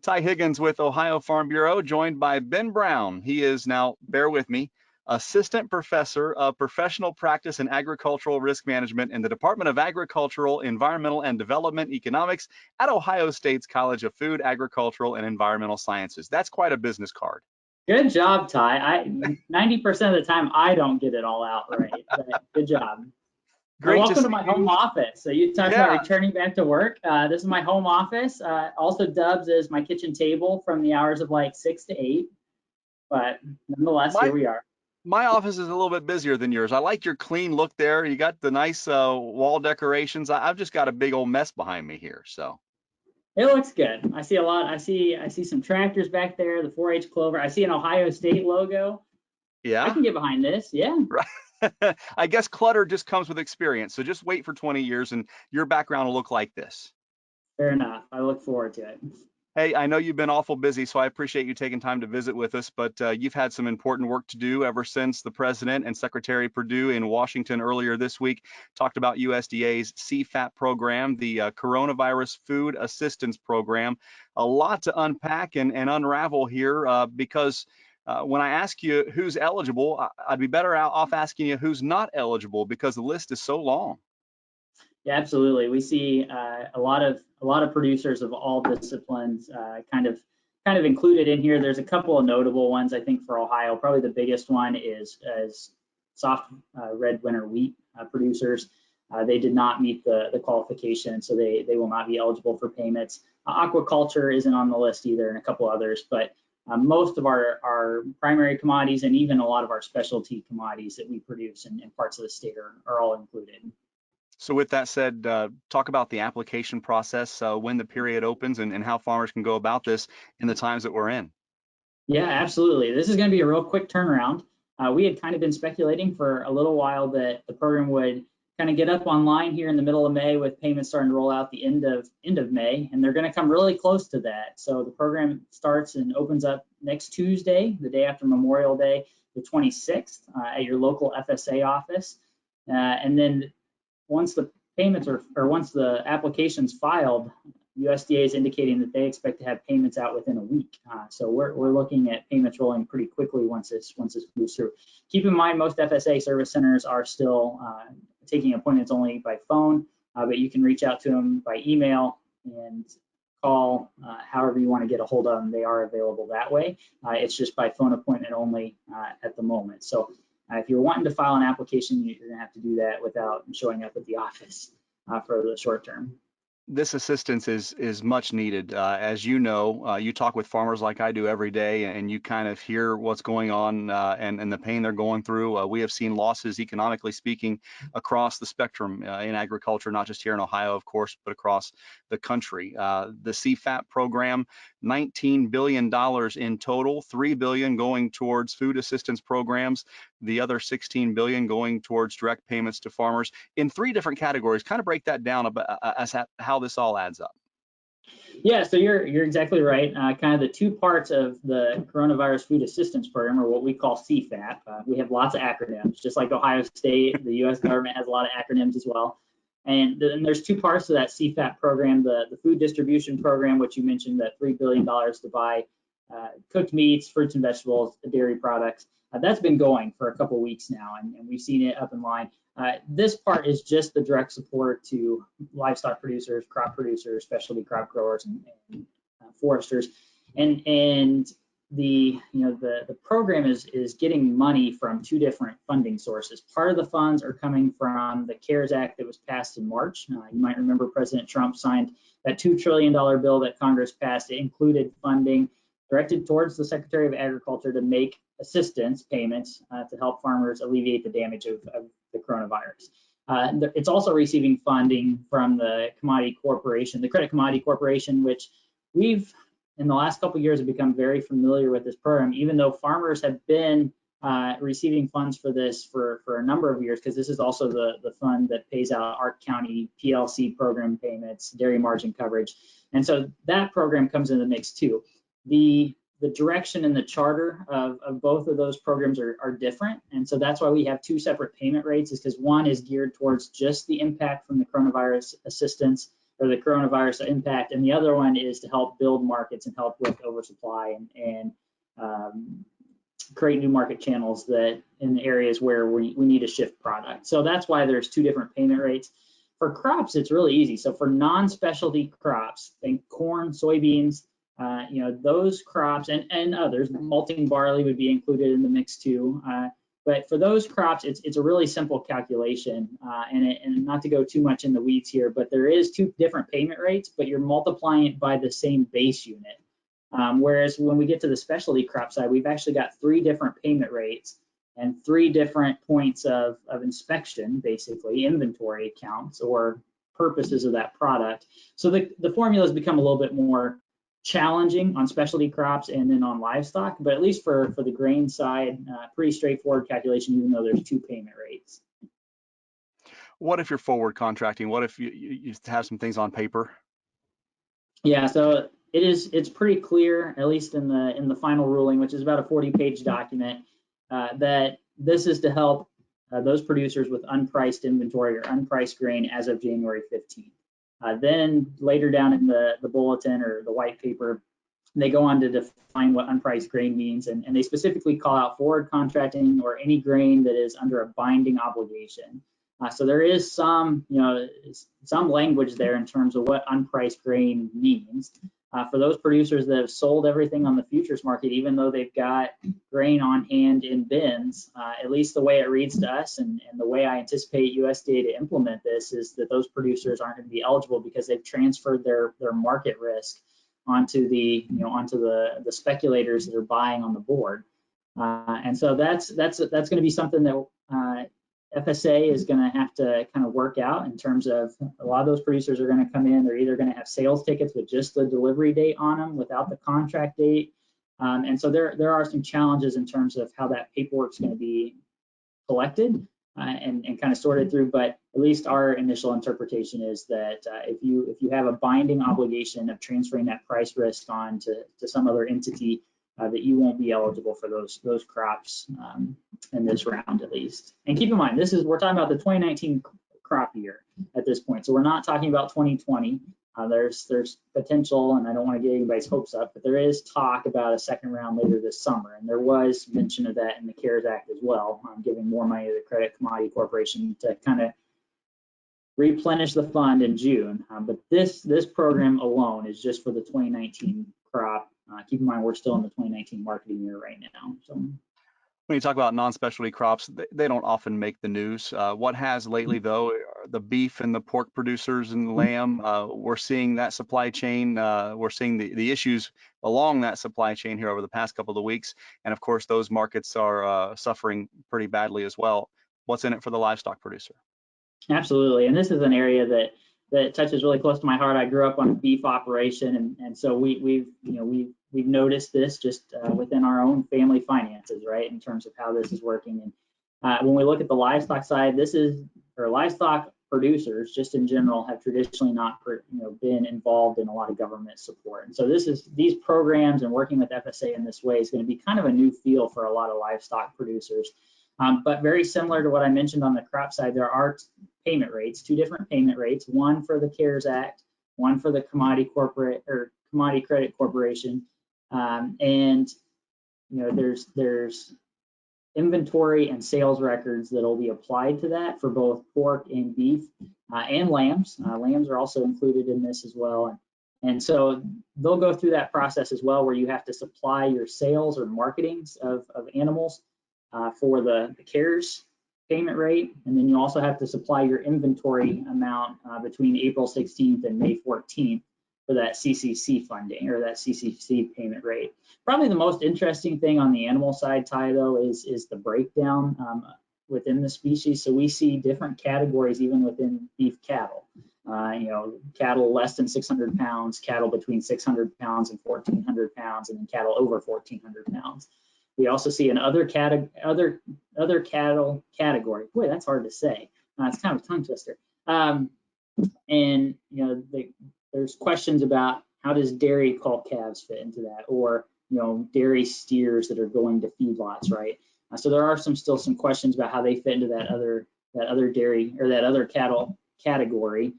Ty Higgins with Ohio Farm Bureau, joined by Ben Brown. He is now, bear with me, Assistant Professor of Professional Practice in Agricultural Risk Management in the Department of Agricultural, Environmental, and Development Economics at Ohio State's College of Food, Agricultural, and Environmental Sciences. That's quite a business card. Good job, Ty. 90% of the time, I don't get it all out right. But good job. Great. Welcome to my home office. So you talked about returning back to work. This is my home office. Also dubbed as my kitchen table from the hours of like 6 to 8. But nonetheless, here we are. My office is a little bit busier than yours. I like your clean look there. You got the nice wall decorations. I've just got a big old mess behind me here. So it looks good. I see a lot. I see some tractors back there, the 4-H clover. I see an Ohio State logo. Yeah. I can get behind this. Yeah. Right. I guess clutter just comes with experience. So just wait for 20 years and your background will look like this. Fair enough. I look forward to it. Hey, I know you've been awful busy, so I appreciate you taking time to visit with us, but you've had some important work to do ever since the President and Secretary Perdue in Washington earlier this week talked about USDA's CFAP program, the Coronavirus Food Assistance Program. A lot to unpack and unravel here because when I ask you who's eligible, I'd be better off asking you who's not eligible because the list is so long. Yeah, absolutely. We see a lot of producers of all disciplines kind of included in here. There's a couple of notable ones I think for Ohio. Probably the biggest one is soft red winter wheat producers. They did not meet the qualification, so they will not be eligible for payments. Aquaculture isn't on the list either, and a couple others, but most of our primary commodities and even a lot of our specialty commodities that we produce in parts of the state are all included. So with that said, talk about the application process, when the period opens and how farmers can go about this in the times that we're in. Yeah, absolutely. This is going to be a real quick turnaround. We had kind of been speculating for a little while that the program would kind of get up online here in the middle of May with payments starting to roll out the end of May, and they're going to come really close to that. So the program starts and opens up next Tuesday, the day after Memorial Day, the 26th, at your local FSA office. And then once the payments or once the application's filed, USDA is indicating that they expect to have payments out within a week. So we're looking at payments rolling pretty quickly once this moves through. Keep in mind, most FSA service centers are still taking appointments only by phone, but you can reach out to them by email and call, however you want to get a hold of them. They are available that way. It's just by phone appointment only at the moment. So if you're wanting to file an application, you're going to have to do that without showing up at the office for the short term. This assistance is much needed. As you know, you talk with farmers like I do every day, and you kind of hear what's going on and the pain they're going through. We have seen losses, economically speaking, across the spectrum in agriculture, not just here in Ohio, of course, but across the country. The CFAP program, $19 billion in total, $3 billion going towards food assistance programs, the other $16 billion going towards direct payments to farmers in 3 different categories. Kind of break that down as how this all adds up. Yeah, so you're exactly right. Kind of the 2 parts of the Coronavirus Food Assistance Program are what we call CFAP. We have lots of acronyms, just like Ohio State. The U.S. government has a lot of acronyms as well. And then there's 2 parts to that CFAP program: the food distribution program, which you mentioned, that $3 billion to buy cooked meats, fruits and vegetables, dairy products. That's been going for a couple of weeks now, and we've seen it up in line. This part is just the direct support to livestock producers, crop producers, specialty crop growers, and foresters. And the program is getting money from 2 different funding sources. Part of the funds are coming from the CARES Act that was passed in March. You might remember President Trump signed that $2 trillion bill that Congress passed. It included funding directed towards the Secretary of Agriculture to make assistance payments to help farmers alleviate the damage of the coronavirus. It's also receiving funding from the Commodity Corporation, the Credit Commodity Corporation, which we've, in the last couple of years, have become very familiar with this program, even though farmers have been receiving funds for this for a number of years, because this is also the fund that pays out Ark County PLC program payments, dairy margin coverage. And so that program comes in the mix too. The direction and the charter of both of those programs are different. And so that's why we have 2 separate payment rates, is because one is geared towards just the impact from the coronavirus assistance or the coronavirus impact, and the other one is to help build markets and help with oversupply and create new market channels that in areas where we need to shift product. So that's why there's two different payment rates. For crops, it's really easy. So for non-specialty crops, think corn, soybeans, those crops and others, malting barley would be included in the mix too. But for those crops, it's a really simple calculation, and not to go too much in the weeds here, but there is two different payment rates, but you're multiplying it by the same base unit. Whereas when we get to the specialty crop side, we've actually got three different payment rates and three different points of inspection, basically inventory counts or purposes of that product. So the formulas become a little bit more challenging on specialty crops and then on livestock, but at least for the grain side, pretty straightforward calculation, even though there's two payment rates. What if you're forward contracting? What if you have some things on paper? Yeah, so it's pretty clear, at least in the final ruling, which is about a 40-page document, that this is to help those producers with unpriced inventory or unpriced grain as of January 15th. Then later down in the bulletin or the white paper, they go on to define what unpriced grain means, and they specifically call out forward contracting or any grain that is under a binding obligation. So there is some language there in terms of what unpriced grain means. For those producers that have sold everything on the futures market, even though they've got grain on hand in bins, at least the way it reads to us and the way I anticipate USDA to implement this is that those producers aren't going to be eligible because they've transferred their market risk onto the speculators that are buying on the board. And so that's going to be something that FSA is going to have to kind of work out in terms of a lot of those producers are going to come in. They're either going to have sales tickets with just the delivery date on them without the contract date. And so there are some challenges in terms of how that paperwork is going to be collected and kind of sorted through. But at least our initial interpretation is that if you have a binding obligation of transferring that price risk on to some other entity, that you won't be eligible for those crops in this round at least. And keep in mind, we're talking about the 2019 crop year at this point, so we're not talking about 2020. There's potential, and I don't want to get anybody's hopes up, but there is talk about a second round later this summer, and there was mention of that in the CARES Act as well, giving more money to the Credit Commodity Corporation to kind of replenish the fund in June. But this program alone is just for the 2019 crop. Keep in mind, we're still in the 2019 marketing year right now. So when you talk about non-specialty crops, they don't often make the news. What has lately, though, are the beef and the pork producers and the lamb. We're seeing that supply chain. We're seeing the issues along that supply chain here over the past couple of weeks. And of course, those markets are suffering pretty badly as well. What's in it for the livestock producer? Absolutely. And this is an area that touches really close to my heart. I grew up on a beef operation, and so we've noticed this just within our own family finances, right, in terms of how this is working. And when we look at the livestock side, livestock producers just in general have traditionally not been involved in a lot of government support. And so these programs and working with FSA in this way is going to be kind of a new feel for a lot of livestock producers. But very similar to what I mentioned on the crop side, there are payment rates, two different payment rates, one for the CARES Act, one for the Commodity Credit Corporation. And there's inventory and sales records that will be applied to that for both pork and beef and lambs. Lambs are also included in this as well. And so they'll go through that process as well, where you have to supply your sales or marketings of animals for the CARES payment rate, and then you also have to supply your inventory amount between April 16th and May 14th for that CCC funding or that CCC payment rate. Probably the most interesting thing on the animal side, Ty, though, is the breakdown within the species. So we see different categories even within beef cattle. Cattle less than 600 pounds, cattle between 600 pounds and 1,400 pounds, and then cattle over 1,400 pounds. We also see an other cattle category. Boy, that's hard to say. It's kind of a tongue twister. And there's questions about how does dairy cull calves fit into that, or dairy steers that are going to feedlots, right? So there are still some questions about how they fit into that other dairy or that other cattle category.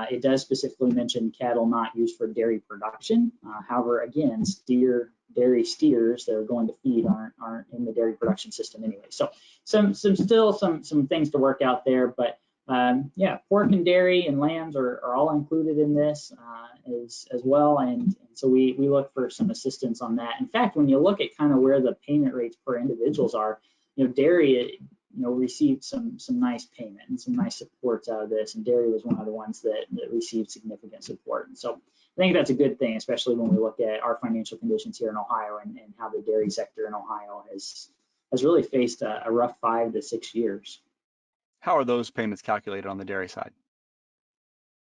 It does specifically mention cattle not used for dairy production. However, again, dairy steers that are going to feed aren't in the dairy production system anyway. So still some things to work out there, but yeah, pork and dairy and lambs are all included in this as well, and so we look for some assistance on that. In fact, when you look at kind of where the payment rates per individuals are, dairy received some nice payment and some nice supports out of this, and dairy was one of the ones that received significant support. And so I think that's a good thing, especially when we look at our financial conditions here in Ohio and how the dairy sector in Ohio has really faced a rough 5 to 6 years. How are those payments calculated on the dairy side?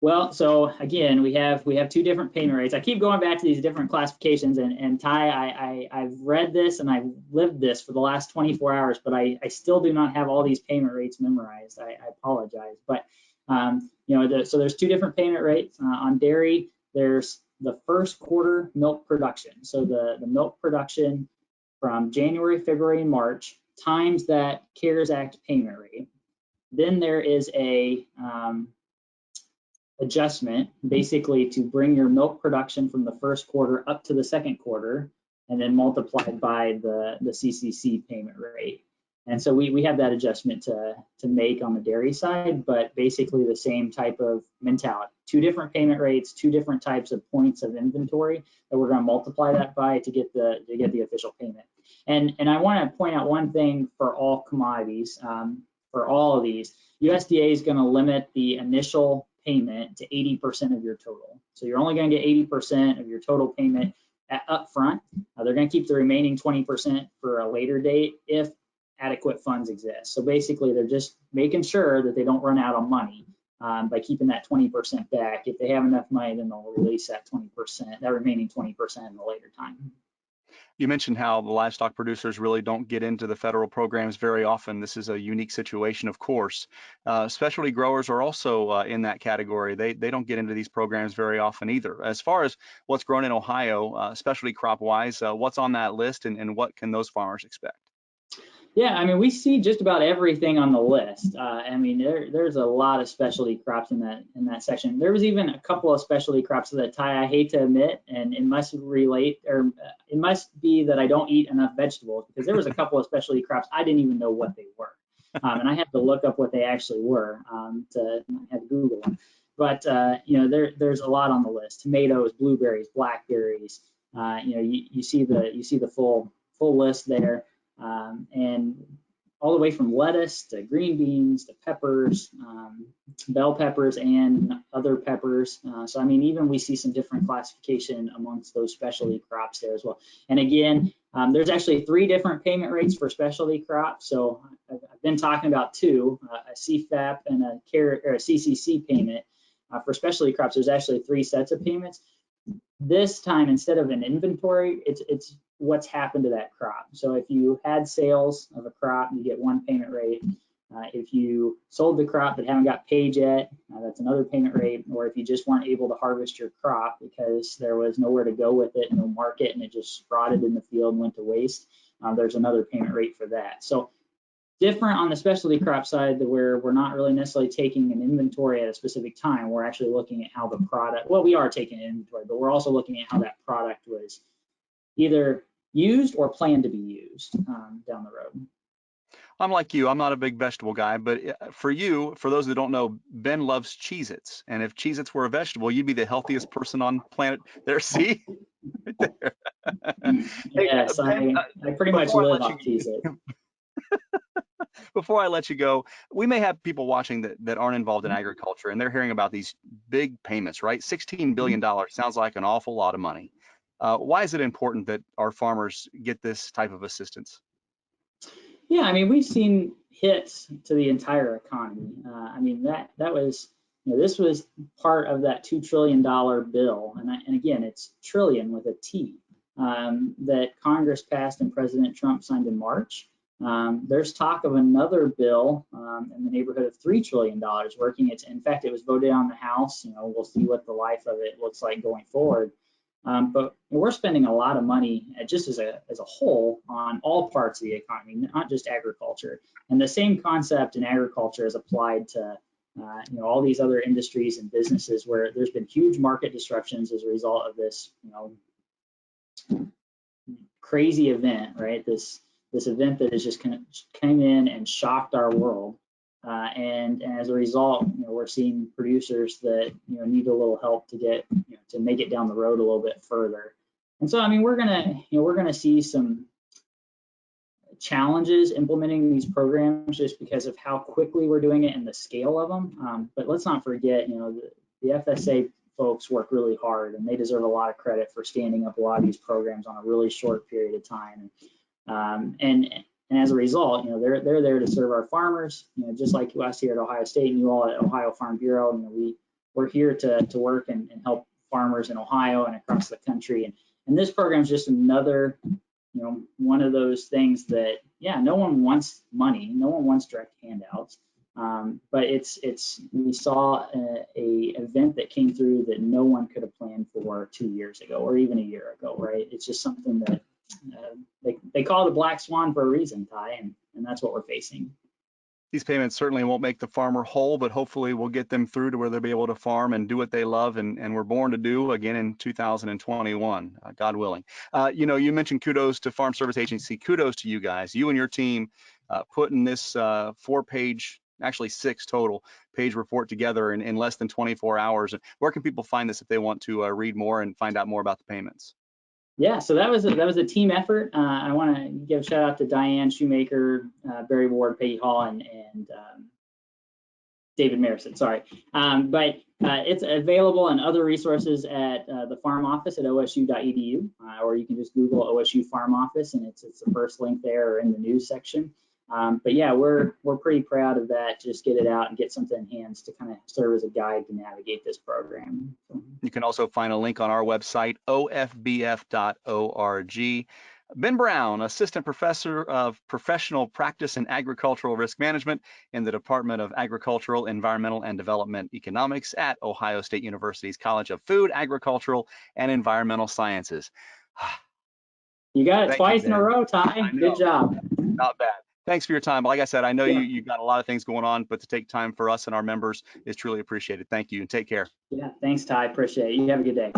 Well, so again, we have two different payment rates. I keep going back to these different classifications, and Ty, I've read this and I've lived this for the last 24 hours, but I still do not have all these payment rates memorized. I apologize, but so there's two different payment rates on dairy. There's the first quarter milk production. So the milk production from January, February, and March times that CARES Act payment rate. Then there is a adjustment basically to bring your milk production from the first quarter up to the second quarter, and then multiplied by the CCC payment rate. And so we have that adjustment to make on the dairy side, but basically the same type of mentality. Two different payment rates, two different types of points of inventory that we're going to multiply that by to get the official payment. And I want to point out one thing for all commodities. For all of these, USDA is going to limit the initial payment to 80% of your total. So you're only going to get 80% of your total payment up front. They're going to keep the remaining 20% for a later date if adequate funds exist. So basically, they're just making sure that they don't run out of money by keeping that 20% back. If they have enough money, then they'll release that 20%, that remaining 20% in a later time. You mentioned how the livestock producers really don't get into the federal programs very often. This is a unique situation, of course. Specialty growers are also in that category. They don't get into these programs very often either. As far as what's grown in Ohio, specialty crop wise, what's on that list, and what can those farmers expect? Yeah, I mean, we see just about everything on the list. I mean, there's a lot of specialty crops in that section. There was even a couple of specialty crops that, Ty, I hate to admit, and it must it must be that I don't eat enough vegetables, because there was a couple of specialty crops I didn't even know what they were, and I had to look up what they actually were to have to Google them. But there's a lot on the list: tomatoes, blueberries, blackberries. You see the full list there. And all the way from lettuce to green beans to peppers, bell peppers and other peppers. So I mean, even we see some different classification amongst those specialty crops there as well. And again, there's actually 3 different payment rates for specialty crops. So I've been talking about 2, a CFAP and a CCC payment. For specialty crops, there's actually 3 sets of payments. This time, instead of an inventory, it's what's happened to that crop. So if you had sales of a crop, you get 1 payment rate. If you sold the crop but haven't got paid yet, that's another payment rate. Or if you just weren't able to harvest your crop because there was nowhere to go with it, no market, and it just rotted in the field and went to waste, there's another payment rate for that. So different on the specialty crop side, where we're not really necessarily taking an inventory at a specific time. We're actually looking at how the product, well, we are taking an inventory, but we're also looking at how that product was either used or planned to be used down the road. I'm like you. I'm not a big vegetable guy, but for those that don't know, Ben loves Cheez-Its. And if Cheez-Its were a vegetable, you'd be the healthiest person on planet. There, see? Right there. Yes, Ben, I pretty much live off Cheez-Its. Before I let you go, we may have people watching that aren't involved in agriculture, and they're hearing about these big payments, right? $16 billion sounds like an awful lot of money. Why is it important that our farmers get this type of assistance? Yeah, I mean, we've seen hits to the entire economy. I mean, that was, this was part of that $2 trillion bill. And again, it's trillion with a T that Congress passed and President Trump signed in March. There's talk of another bill in the neighborhood of $3 trillion working. In fact, it was voted on the House. We'll see what the life of it looks like going forward. But we're spending a lot of money just as a whole on all parts of the economy, not just agriculture. And the same concept in agriculture is applied to all these other industries and businesses where there's been huge market disruptions as a result of this, crazy event, right? This event that has just kind of came in and shocked our world. And as a result, we're seeing producers that need a little help to get to make it down the road a little bit further. And so, I mean, we're gonna see some challenges implementing these programs just because of how quickly we're doing it and the scale of them. But let's not forget, the FSA folks work really hard, and they deserve a lot of credit for standing up a lot of these programs on a really short period of time. And as a result, they're there to serve our farmers, just like us here at Ohio State and you all at Ohio Farm Bureau. We're here to work and help farmers in Ohio and across the country. And this program is just another, one of those things that, no one wants money, no one wants direct handouts. But we saw a event that came through that no one could have planned for 2 years ago or even a year ago, right? It's just something that they call it a black swan for a reason, Ty, and that's what we're facing. These payments certainly won't make the farmer whole, but hopefully we'll get them through to where they'll be able to farm and do what they love and were born to do again in 2021, God willing. You mentioned kudos to Farm Service Agency. Kudos to you guys, you and your team, putting this 4-page, actually 6 total page report together in less than 24 hours. Where can people find this if they want to read more and find out more about the payments? Yeah, so that was a team effort. I want to give a shout out to Diane Shoemaker, Barry Ward, Peggy Hall, and David Marison. Sorry, but it's available and other resources at the Farm Office at osu.edu, or you can just Google OSU Farm Office, and it's the first link there or in the news section. But yeah, we're pretty proud of that. Just get it out and get something in hands to kind of serve as a guide to navigate this program. You can also find a link on our website, ofbf.org. Ben Brown, Assistant Professor of Professional Practice in Agricultural Risk Management in the Department of Agricultural, Environmental, and Development Economics at Ohio State University's College of Food, Agricultural, and Environmental Sciences. You got it twice in a row, Ty. Good job. Not bad. Thanks for your time. Like I said, I know you got a lot of things going on, but to take time for us and our members is truly appreciated. Thank you and take care. Yeah, thanks, Ty. Appreciate it. You have a good day.